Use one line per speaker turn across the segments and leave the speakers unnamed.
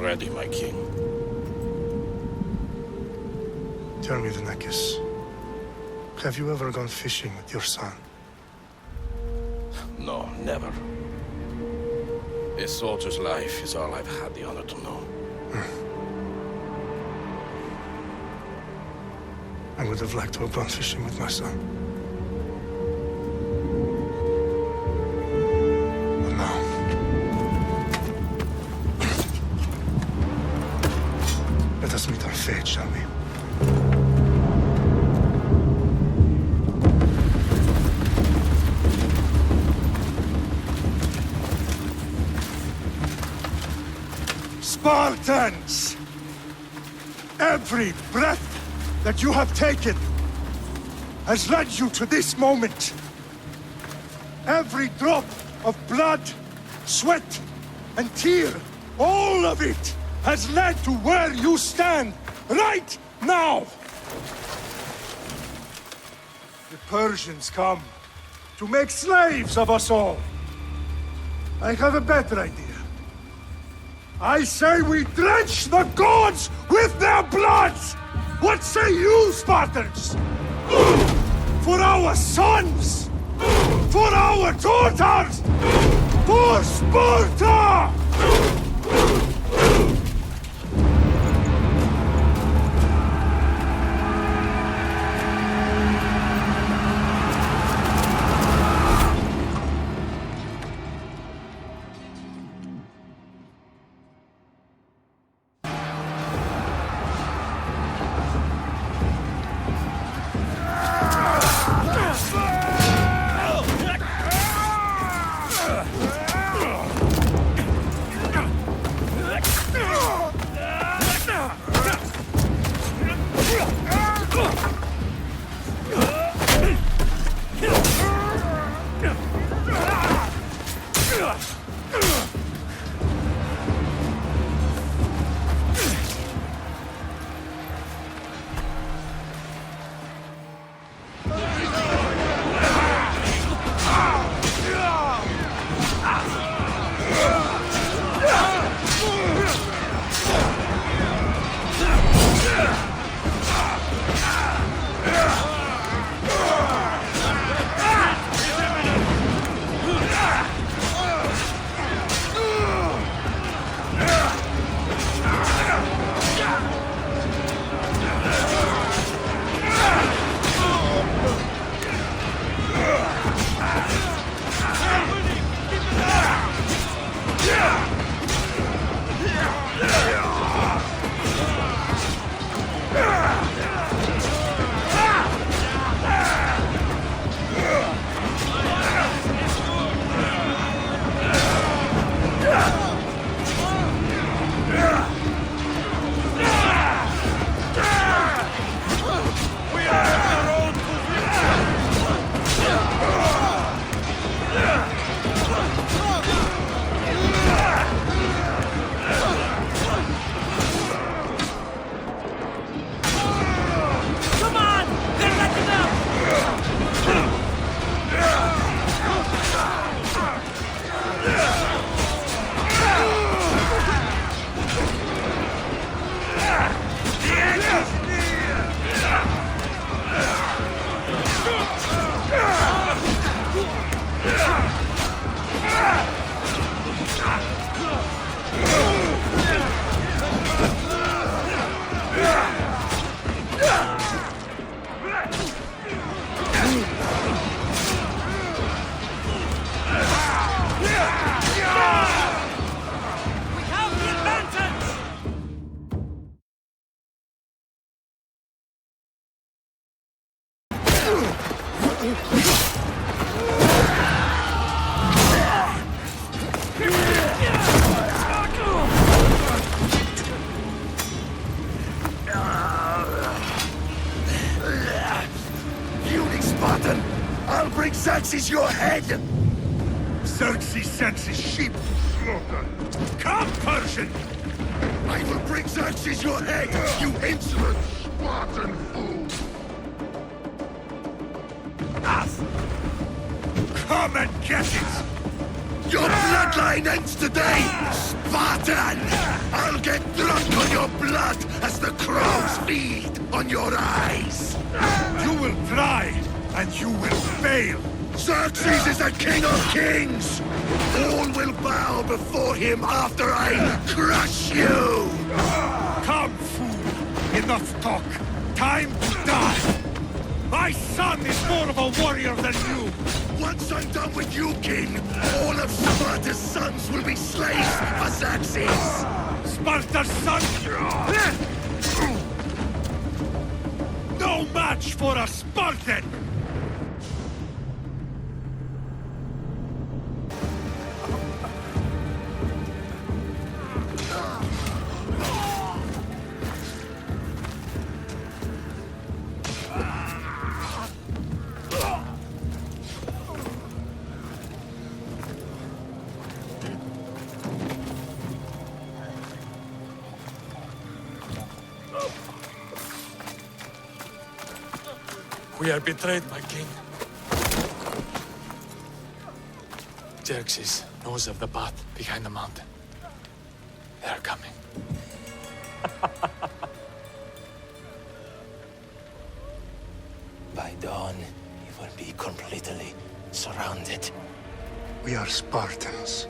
ready, my king.
Tell me, the Nekis. Have you ever gone fishing with your son?
No, never. A soldier's life is all I've had the honor to know.
I would have liked to have gone fishing with my son. But now... Let us meet our fate, shall we? Spartans! Every breath that you have taken has led you to this moment. Every drop of blood, sweat, and tear, all of it has led to where you stand right now. The Persians come to make slaves of us all. I have a better idea. I say we drench the gods with their bloods! What say you, Spartans? For our sons! For our daughters! For Sparta!
Xerxes your head!
Xerxes sends his sheep to slaughter. Come, Persian!
I will bring Xerxes your head, you insolent Spartan fool!
Come and get it!
Your bloodline ends today, Spartan! I'll get drunk on your blood as the crows feed on your eyes!
You will try, and you will fail.
Xerxes is the king of kings! All will bow before him after I crush you!
Come, fool. Enough talk. Time to die. My son is more of a warrior than you.
Once I'm done with you, king, all of Sparta's sons will be slaves for Xerxes!
Sparta's son! No match for a Spartan!
We are betrayed, my king. Xerxes knows of the path behind the mountain. They are coming.
By dawn, you will be completely surrounded.
We are Spartans.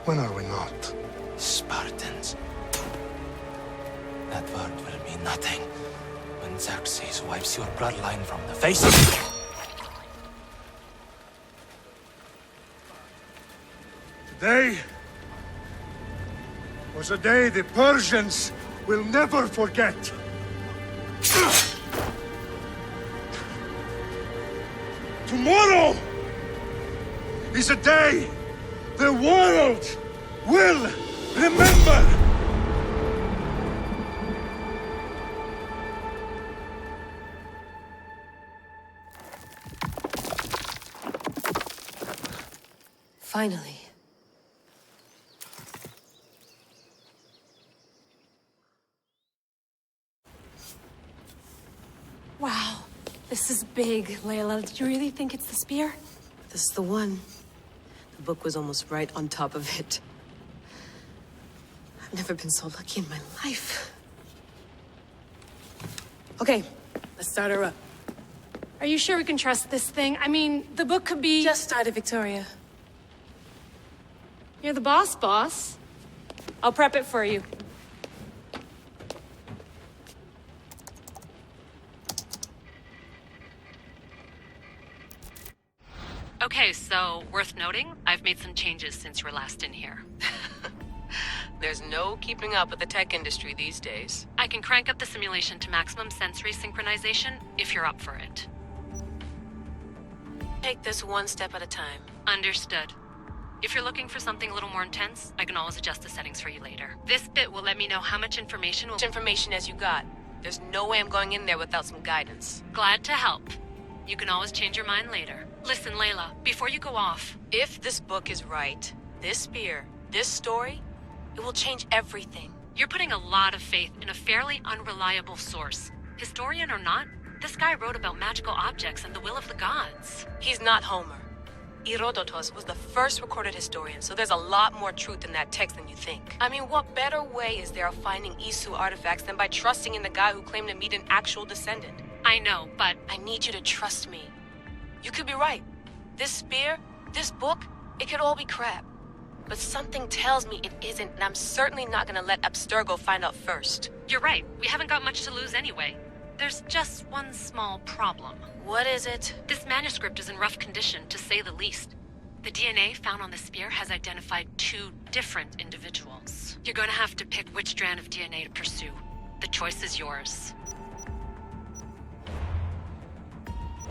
When are we not?
Spartans. That word will mean nothing when Xerxes wipes your bloodline from the face.
Today was a day the Persians will never forget. Tomorrow is a day the world will remember.
Finally.
Wow, this is big, Layla. Did you really think it's the spear?
This is the one. The book was almost right on top of it. I've never been so lucky in my life. Okay, let's start her up.
Are you sure we can trust this thing? I mean, the book could be...
Just started, Victoria.
You're the boss. I'll prep it for you.
Okay, so worth noting, I've made some changes since you were last in here.
There's no keeping up with the tech industry these days.
I can crank up the simulation to maximum sensory synchronization if you're up for it.
Take this one step at a time.
Understood. If you're looking for something a little more intense, I can always adjust the settings for you later. This bit will let me know how much information will...
Much information as you got. There's no way I'm going in there without some guidance.
Glad to help. You can always change your mind later. Listen, Layla, before you go off...
If this book is right, this spear, this story, it will change everything.
You're putting a lot of faith in a fairly unreliable source. Historian or not, this guy wrote about magical objects and the will of the gods.
He's not Homer. Herodotus was the first recorded historian, so there's a lot more truth in that text than you think. I mean, what better way is there of finding Isu artifacts than by trusting in the guy who claimed to meet an actual descendant?
I know, but...
I need you to trust me. You could be right. This spear, this book, it could all be crap. But something tells me it isn't, and I'm certainly not gonna let Abstergo find out first.
You're right. We haven't got much to lose anyway. There's just one small problem.
What is it?
This manuscript is in rough condition, to say the least. The DNA found on the spear has identified 2 different individuals. You're going to have to pick which strand of DNA to pursue. The choice is yours.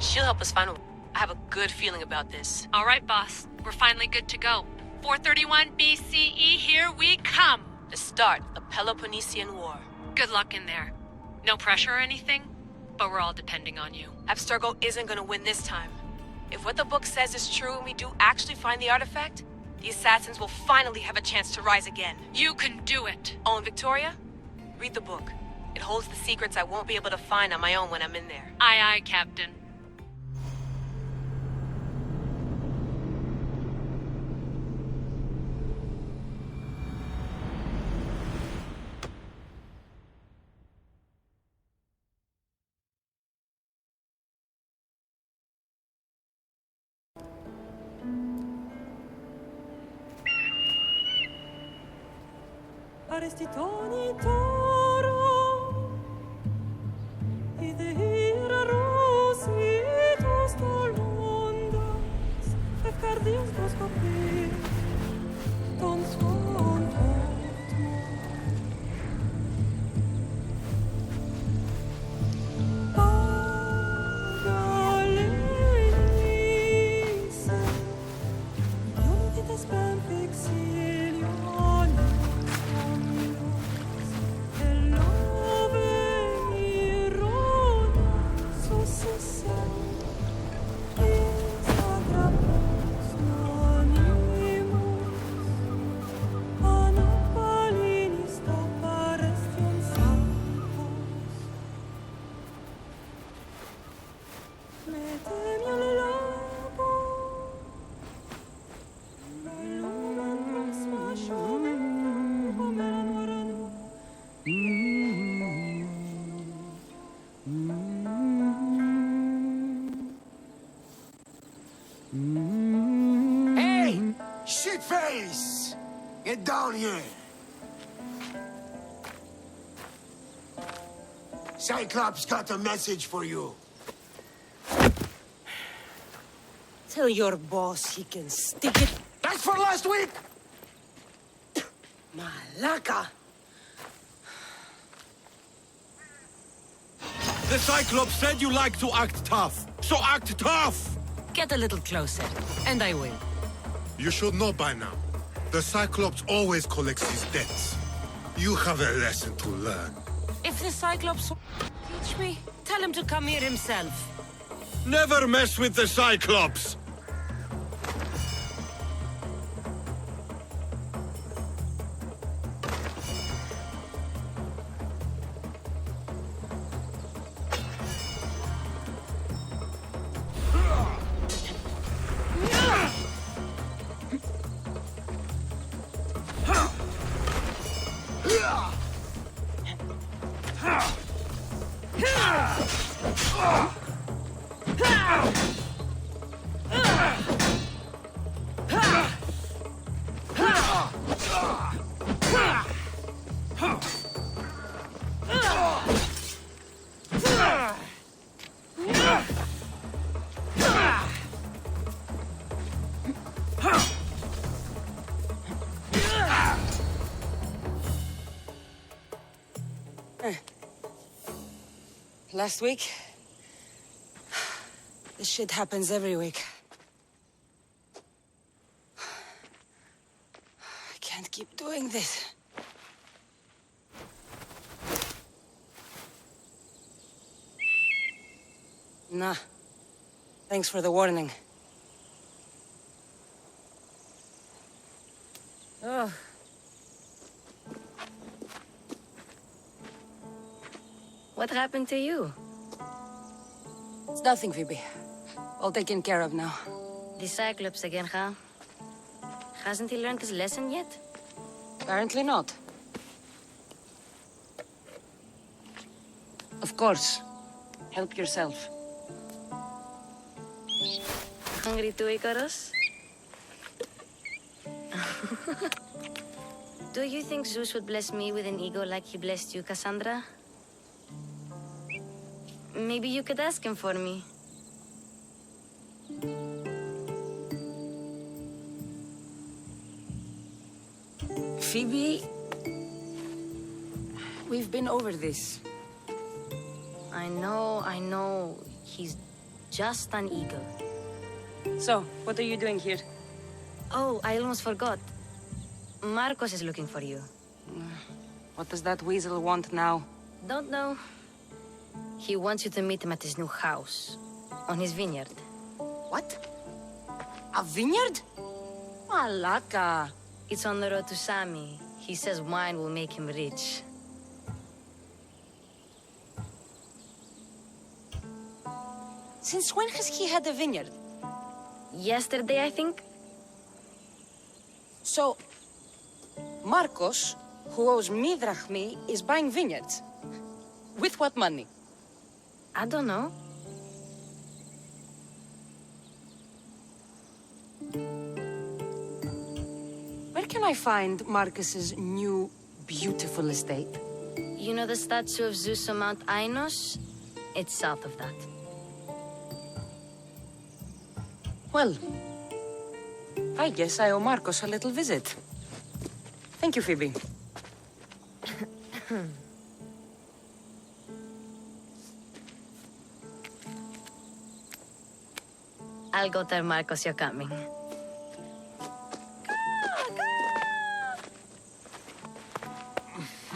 She'll help us find. I have a good feeling about this.
All right, boss. We're finally good to go. 431 BCE, here we come!
The start of the Peloponnesian War.
Good luck in there. No pressure or anything, but we're all depending on you.
Abstergo isn't gonna win this time. If what the book says is true and we do actually find the artifact, the assassins will finally have a chance to rise again.
You can do it!
Oh, and Victoria? Read the book. It holds the secrets I won't be able to find on my own when I'm in there.
Aye, aye, Captain.
faresti toni toro I de hira rositos dolondas Fefcardios dos copir Ton son
Hey! Shitface! Get down here! Cyclops got a message for you.
Tell your boss he can stick it.
That's for last week!
Malaka!
The Cyclops said you like to act tough, so act tough!
Get a little closer, and I will.
You should know by now. The Cyclops always collects his debts. You have a lesson to learn.
If the Cyclops teach me, tell him to come here himself.
Never mess with the Cyclops!
Last week? This shit happens every week. I can't keep doing this. Nah. Thanks for the warning. Oh.
What happened to you?
It's nothing, Phoebe. All taken care of now.
The Cyclops again, huh? Hasn't he learned his lesson yet?
Apparently not. Of course. Help yourself.
Hungry too, Icarus? Do you think Zeus would bless me with an ego like he blessed you, Cassandra? Maybe you could ask him for me.
Phoebe... We've been over this.
I know. He's just an eagle.
So, what are you doing here?
Oh, I almost forgot. Marcos is looking for you.
What does that weasel want now?
Don't know. He wants you to meet him at his new house. On his vineyard.
What? A vineyard? Malaka.
It's on the road to Sami. He says wine will make him rich.
Since when has he had a vineyard?
Yesterday, I think.
So, Marcos, who owes me drachmi, is buying vineyards. With what money?
I don't know.
Where can I find Marcus's new beautiful estate.
You know the statue of Zeus on Mount Ainos? It's south of that.
Well, I guess I owe Marcos a little visit. Thank you, Phoebe.
I'll go tell Marcos you're coming.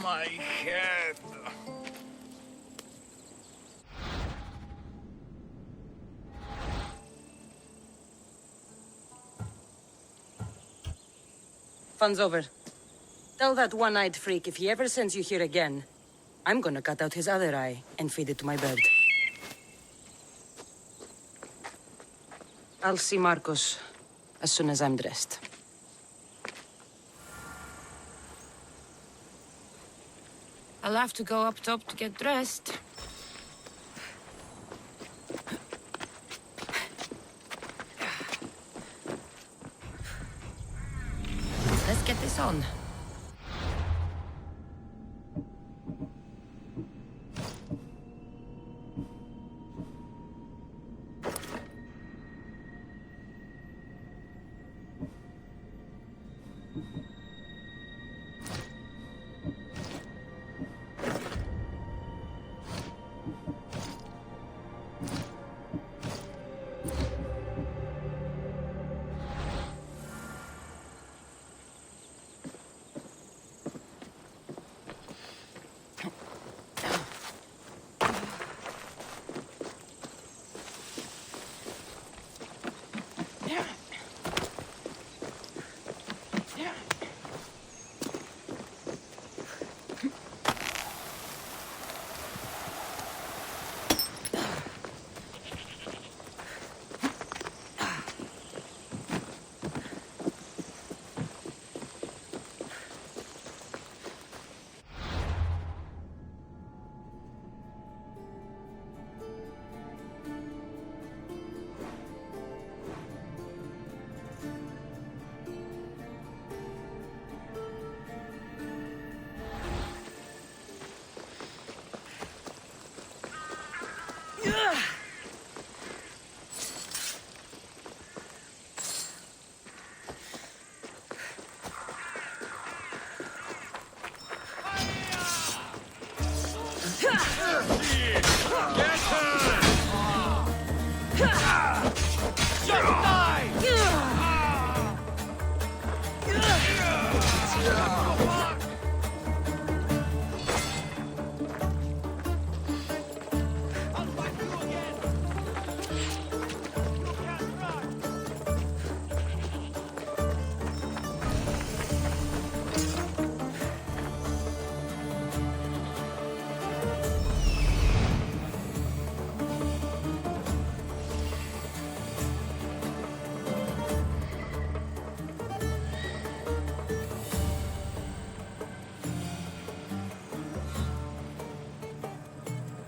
My head.
Fun's over. Tell that one-eyed freak if he ever sends you here again, I'm gonna cut out his other eye and feed it to my bird. I'll see Marcos as soon as I'm dressed.
I'll have to go up top to get dressed. Let's get this on.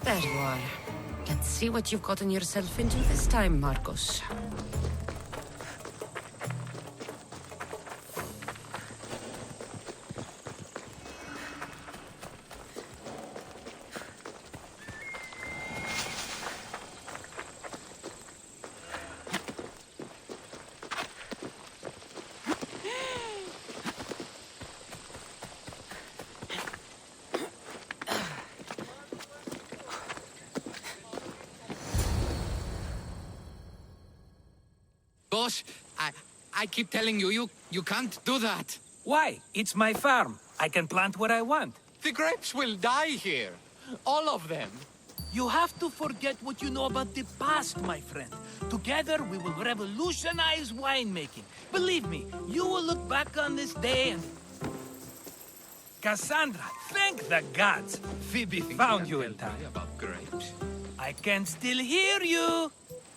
There you are. Let's see what you've gotten yourself into this time, Marcos.
Boss, I keep telling you, you can't do that.
Why? It's my farm. I can plant what I want.
The grapes will die here. All of them.
You have to forget what you know about the past, my friend. Together, we will revolutionize winemaking. Believe me, you will look back on this day and... Cassandra, thank the gods! Phoebe found you in time.
About grapes?
I can still hear you!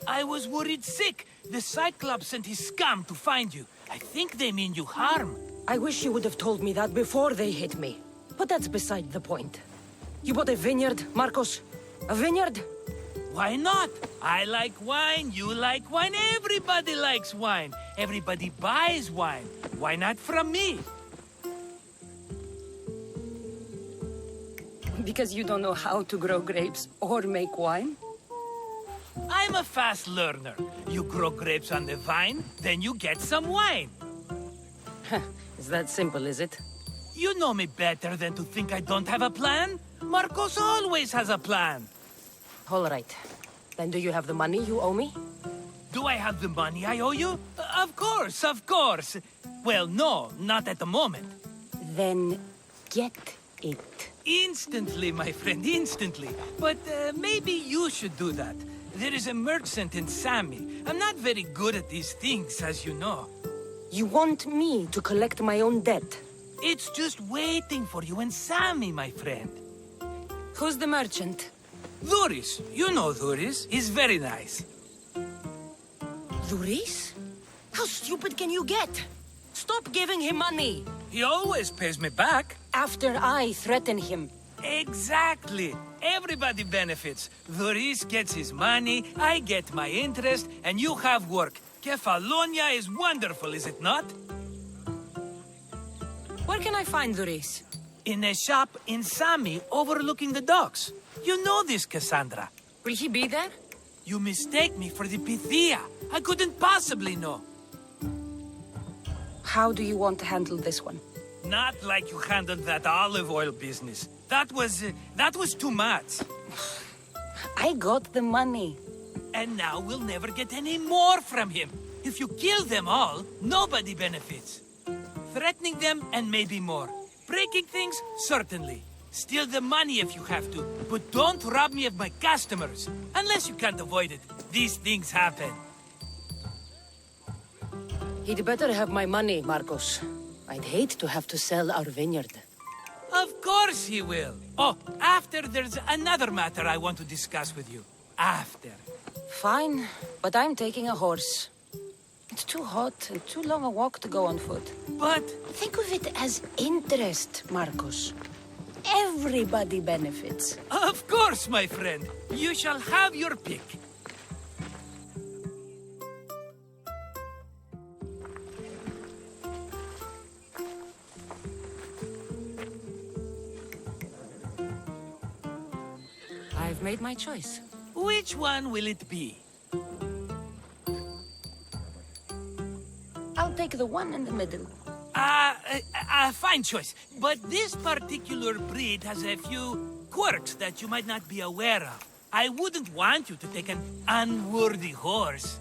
I was worried sick. The Cyclops sent his scum to find you. I think they mean you harm.
I wish you would have told me that before they hit me. But that's beside the point. You bought a vineyard, Marcos? A vineyard?
Why not? I like wine, you like wine, everybody likes wine. Everybody buys wine. Why not from me?
Because you don't know how to grow grapes or make wine?
I'm a fast learner. You grow grapes on the vine, then you get some wine.
Is that simple, is it?
You know me better than to think I don't have a plan. Marcos always has a plan.
All right. Then do you have the money you owe me?
Do I have the money I owe you? Of course, of course. Well, no, not at the moment.
Then get it.
Instantly, my friend, instantly. But maybe you should do that. There is a merchant in Sami. I'm not very good at these things, as you know.
You want me to collect my own debt?
It's just waiting for you in Sami, my friend.
Who's the merchant?
Duris. You know Duris. He's very nice.
Duris? How stupid can you get? Stop giving him money!
He always pays me back.
After I threaten him.
Exactly. Everybody benefits. Duris gets his money, I get my interest, and you have work. Kefalonia is wonderful, is it not?
Where can I find Duris?
In a shop in Sami, overlooking the docks. You know this, Cassandra.
Will he be there?
You mistake me for the Pythia. I couldn't possibly know.
How do you want to handle this one?
Not like you handled that olive oil business. That was too much.
I got the money.
And now we'll never get any more from him. If you kill them all, nobody benefits. Threatening them and maybe more. Breaking things, certainly. Steal the money if you have to. But don't rob me of my customers. Unless you can't avoid it. These things happen.
He'd better have my money, Marcos. I'd hate to have to sell our vineyard.
Of course he will. Oh, after there's another matter I want to discuss with you. After.
Fine, but I'm taking a horse. It's too hot and too long a walk to go on foot.
But...
think of it as interest, Marcos. Everybody benefits.
Of course, my friend. You shall have your pick.
I've made my choice.
Which one will it be?
I'll take the one in the middle.
Fine choice. But this particular breed has a few quirks that you might not be aware of. I wouldn't want you to take an unworthy horse.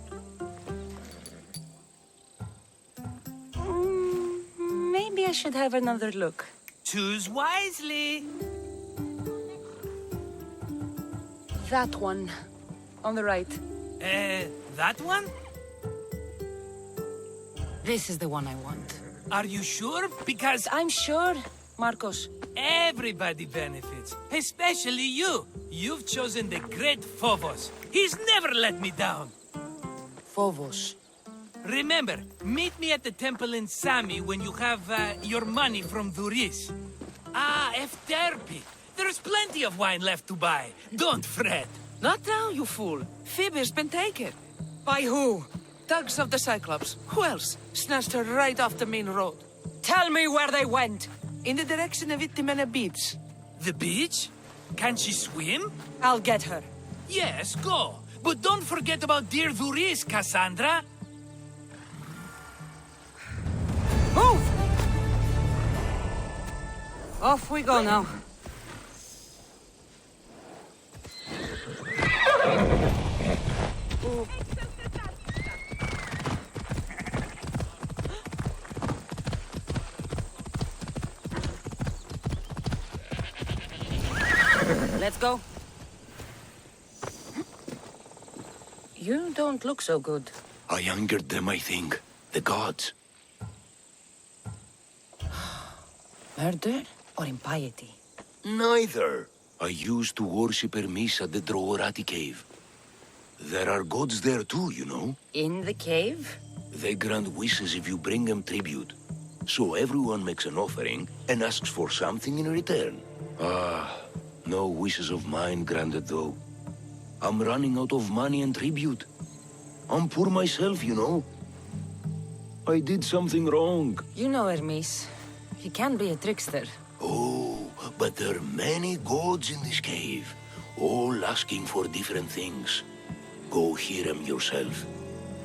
Maybe I should have another look.
Choose wisely.
That one. On the right.
That one?
This is the one I want.
Are you sure? Because...
I'm sure, Marcos.
Everybody benefits. Especially you. You've chosen the great Phobos. He's never let me down.
Phobos.
Remember, meet me at the temple in Sami when you have your money from Duris. Efterpi. There's plenty of wine left to buy. Don't fret.
Not now, you fool. Phoebe's been taken.
By who?
Thugs of the Cyclops. Who else? Snatched her right off the main road.
Tell me where they went.
In the direction of Itimena Beach.
The beach? Can she swim?
I'll get her.
Yes, go. But don't forget about dear Duris, Cassandra.
Move! Off we go now. Let's go. You don't look so good.
I angered them, I think. The gods.
Murder or impiety?
Neither. I used to worship Hermes at the Droorati cave. There are gods there too, you know.
In the cave?
They grant wishes if you bring them tribute. So everyone makes an offering and asks for something in return. No wishes of mine granted though. I'm running out of money and tribute. I'm poor myself, you know. I did something wrong.
You know Hermes. He can be a trickster.
Oh, But there are many gods in this cave, all asking for different things. Go hear them yourself.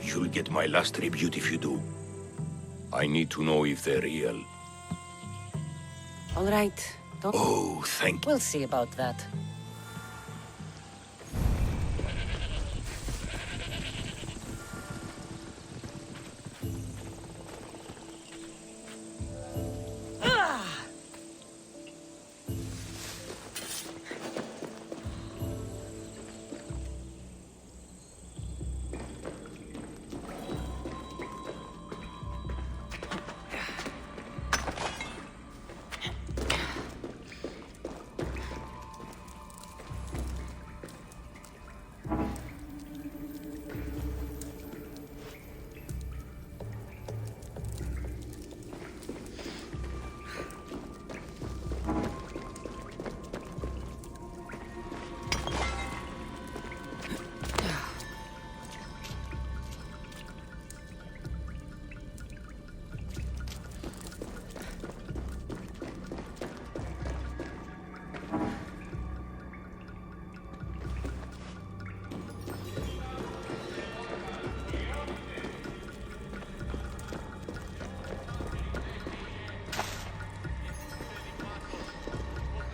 You'll get my last tribute if you do. I need to know if they're real.
All right. Don't...
Oh, thank you.
We'll see about that.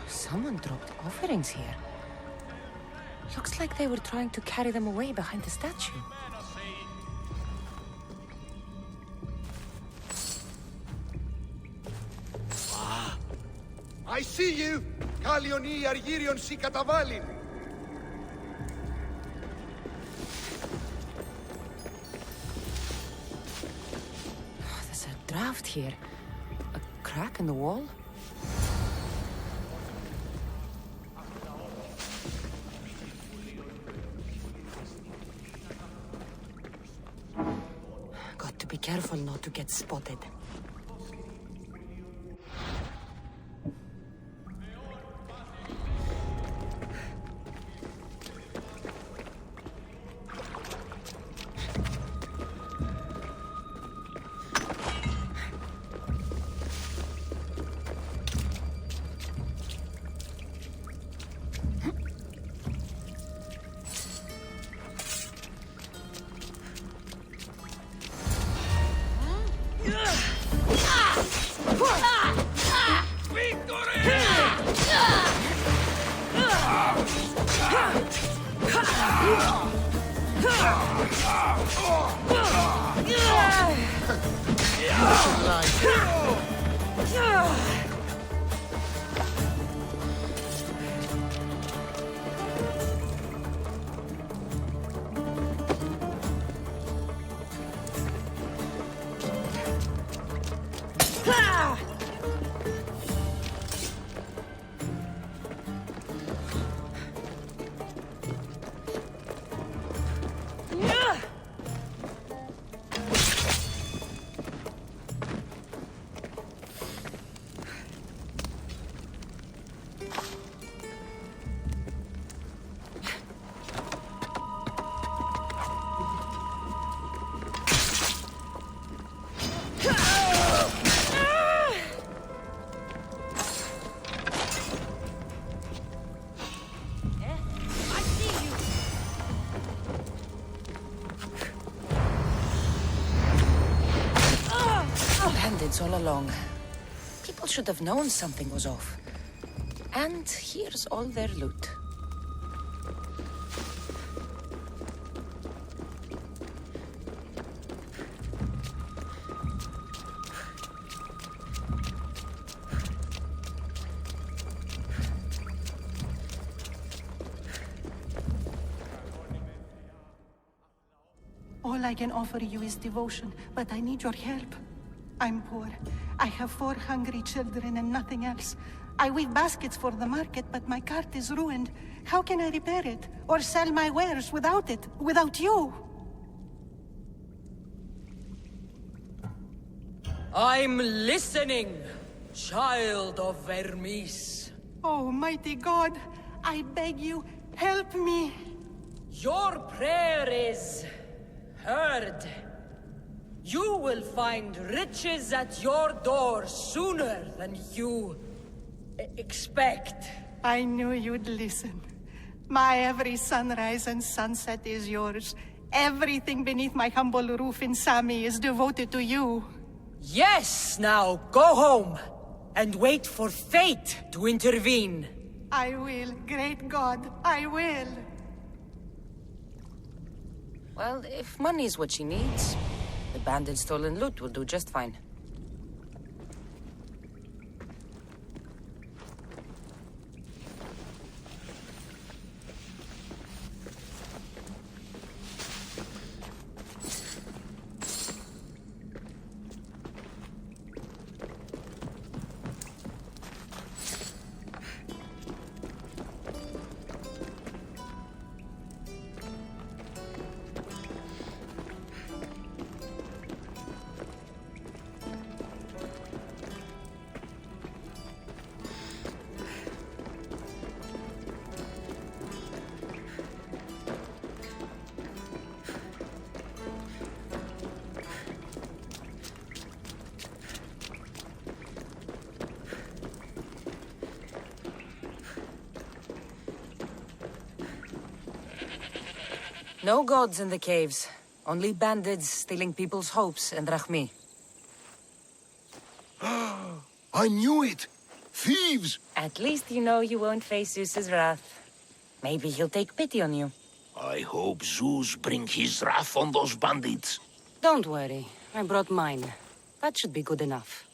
Someone dropped offerings here. Looks like they were trying to carry them away behind the statue.
I see you! Kalioni Argirion Sikatavalin!
There's a draft here. A crack in the wall? Got to be careful not to get spotted. All along. People should have known something was off. And here's all their loot.
All I can offer you is devotion, but I need your help. I'm poor. I have 4 hungry children and nothing else. I weave baskets for the market, but my cart is ruined. How can I repair it? Or sell my wares without it? Without you?
I'm listening, child of Vermis.
Oh, mighty God, I beg you, help me.
Your prayer is heard. You will find riches at your door sooner than you expect?
I knew you'd listen. My every sunrise and sunset is yours. Everything beneath my humble roof in Sami is devoted to you.
Yes, now go home and wait for fate to intervene.
I will, great God, I will.
Well, if money is what she needs, the bandit's stolen loot will do just fine. No gods in the caves. Only bandits stealing people's hopes and drachmy.
I knew it! Thieves!
At least you know you won't face Zeus's wrath. Maybe he'll take pity on you.
I hope Zeus brings his wrath on those bandits.
Don't worry. I brought mine. That should be good enough.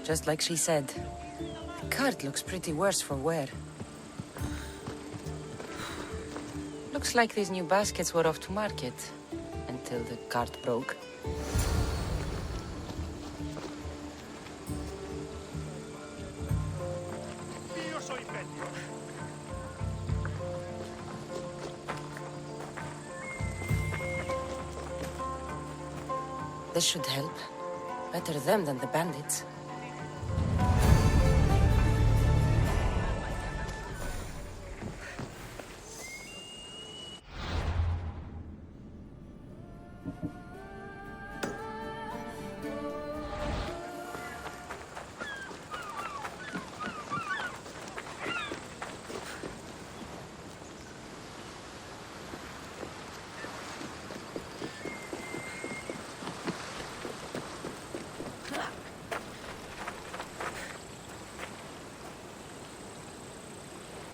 Just like she said. The cart looks pretty worse for wear. Looks like these new baskets were off to market. Until the cart broke. This should help. Better them than the bandits.